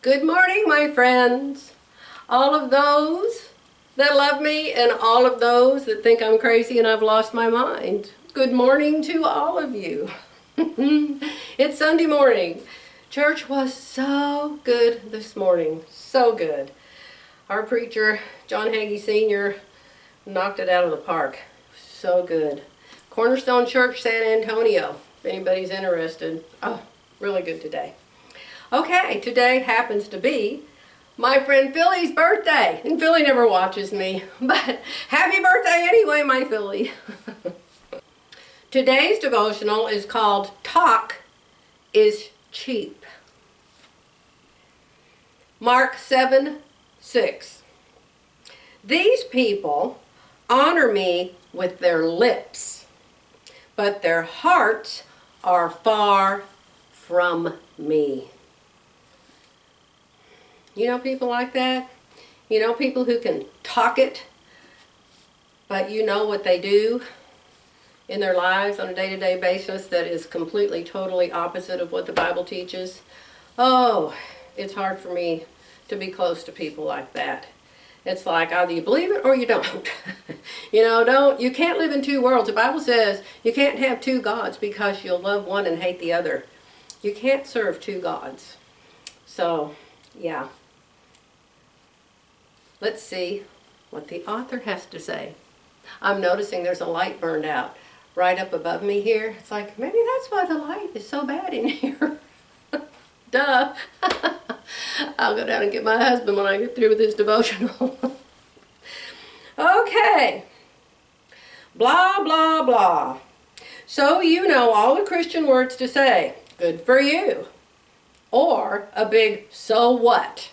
Good morning, my friends. All of those that love me and all of those that think I'm crazy and I've lost my mind. Good morning to all of you. It's Sunday morning. Church was so good this morning. So good. Our preacher, John Hagee Sr., knocked it out of the park. So good. Cornerstone Church, San Antonio, if anybody's interested. Oh, really good today. Okay, today happens to be my friend Philly's birthday. And Philly never watches me, but happy birthday anyway, my Philly. Today's devotional is called Talk is Cheap. Mark 7:6. These people honor me with their lips, but their hearts are far from me. You know people like that? You know people who can talk it, but you know what they do in their lives on a day-to-day basis that is completely, totally opposite of what the Bible teaches? Oh, it's hard for me to be close to people like that. It's like either you believe it or you don't. You can't live in two worlds. The Bible says you can't have two gods because you'll love one and hate the other. You can't serve two gods. So, yeah. Let's see what the author has to say. I'm noticing there's a light burned out right up above me here. It's like, maybe that's why the light is so bad in here. Duh. I'll go down and get my husband when I get through with this devotional. Okay. Blah, blah, blah. So you know all the Christian words to say. Good for you. Or a big so what.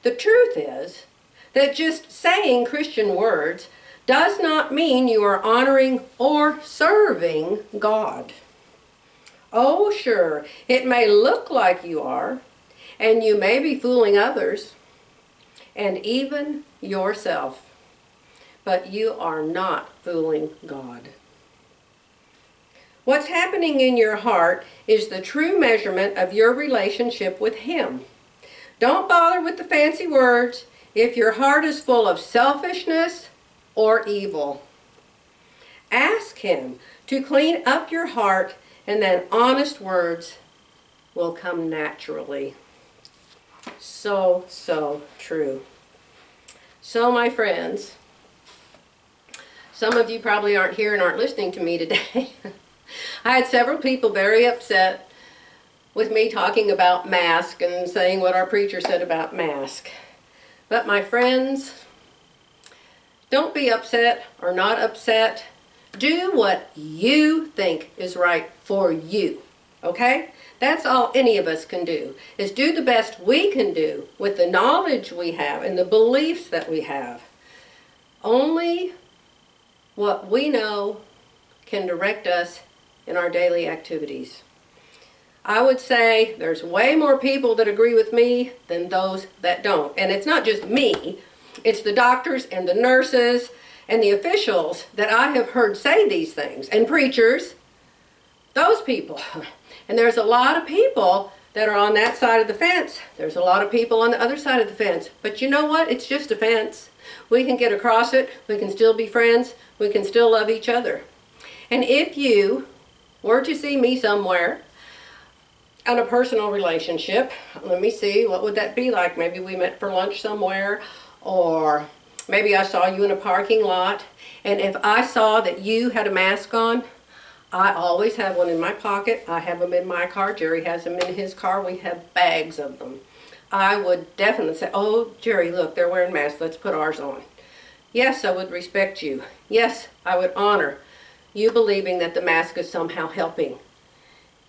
The truth is that just saying Christian words does not mean you are honoring or serving God. Oh, sure, it may look like you are, and you may be fooling others, and even yourself, but you are not fooling God. What's happening in your heart is the true measurement of your relationship with Him. Don't bother with the fancy words if your heart is full of selfishness or evil. Ask Him to clean up your heart, and then honest words will come naturally. So, so true. So, my friends, some of you probably aren't here and aren't listening to me today. I had several people very upset with me talking about mask and saying what our preacher said about mask. But my friends, don't be upset or not upset. Do what you think is right for you, okay? That's all any of us can do, is do the best we can do with the knowledge we have and the beliefs that we have. Only what we know can direct us in our daily activities. I would say there's way more people that agree with me than those that don't. And it's not just me, it's the doctors and the nurses and the officials that I have heard say these things, and preachers, those people. And there's a lot of people that are on that side of the fence. There's a lot of people on the other side of the fence. But you know what? It's just a fence. We can get across it. We can still be friends. We can still love each other. And if you were to see me somewhere on a personal relationship, let me see, what would that be like? Maybe we met for lunch somewhere, or maybe I saw you in a parking lot, and if I saw that you had a mask on, I always have one in my pocket. I have them in my car. Jerry has them in his car. We have bags of them. I would definitely say, oh, Jerry, look, they're wearing masks. Let's put ours on. Yes, I would respect you. Yes, I would honor you believing that the mask is somehow helping.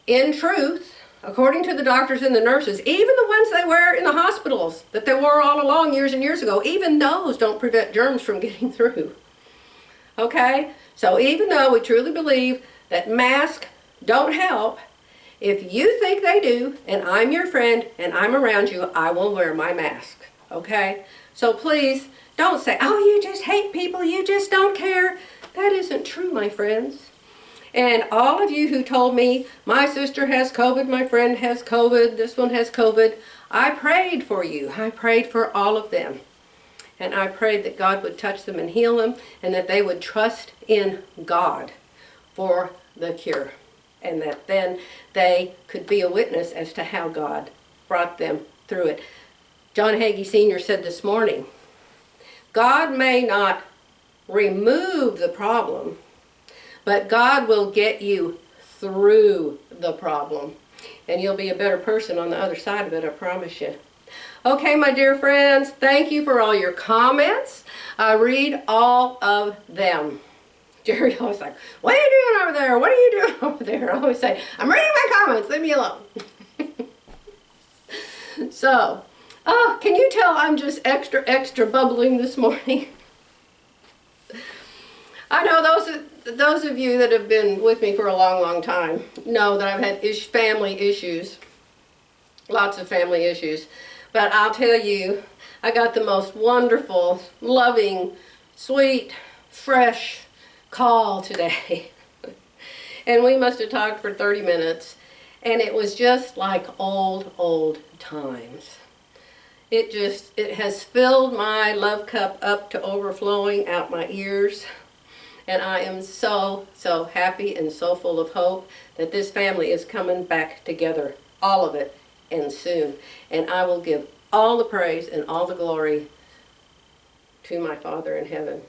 In truth, according to the doctors and the nurses, even the ones they wear in the hospitals that they wore all along years and years ago, even those don't prevent germs from getting through. Okay? So even though we truly believe that masks don't help, if you think they do, and I'm your friend, and I'm around you, I will wear my mask. Okay? So please, don't say, oh, you just hate people, you just don't care. That isn't true, my friends. And all of you who told me, my sister has COVID, my friend has COVID, this one has COVID, I prayed for you. I prayed for all of them. And I prayed that God would touch them and heal them, and that they would trust in God for the cure. And that then they could be a witness as to how God brought them through it. John Hagee Sr. said this morning, God may not remove the problem, but God will get you through the problem. And you'll be a better person on the other side of it, I promise you. Okay, my dear friends, thank you for all your comments. I read all of them. Jerry always like, what are you doing over there? What are you doing over there? I always say, I'm reading my comments, leave me alone. So, oh, can you tell I'm just extra bubbling this morning? I know those of you that have been with me for a long time know that I've had family issues, lots of family issues. But I'll tell you, I got the most wonderful, loving, sweet, fresh call today. And we must have talked for 30 minutes. And it was just like old times. It has filled my love cup up to overflowing out my ears. And I am so happy and so full of hope that this family is coming back together, all of it, and soon. And I will give all the praise and all the glory to my Father in heaven.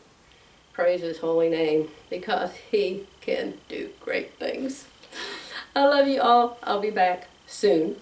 Praise His holy name, because He can do great things. I love you all. I'll be back soon.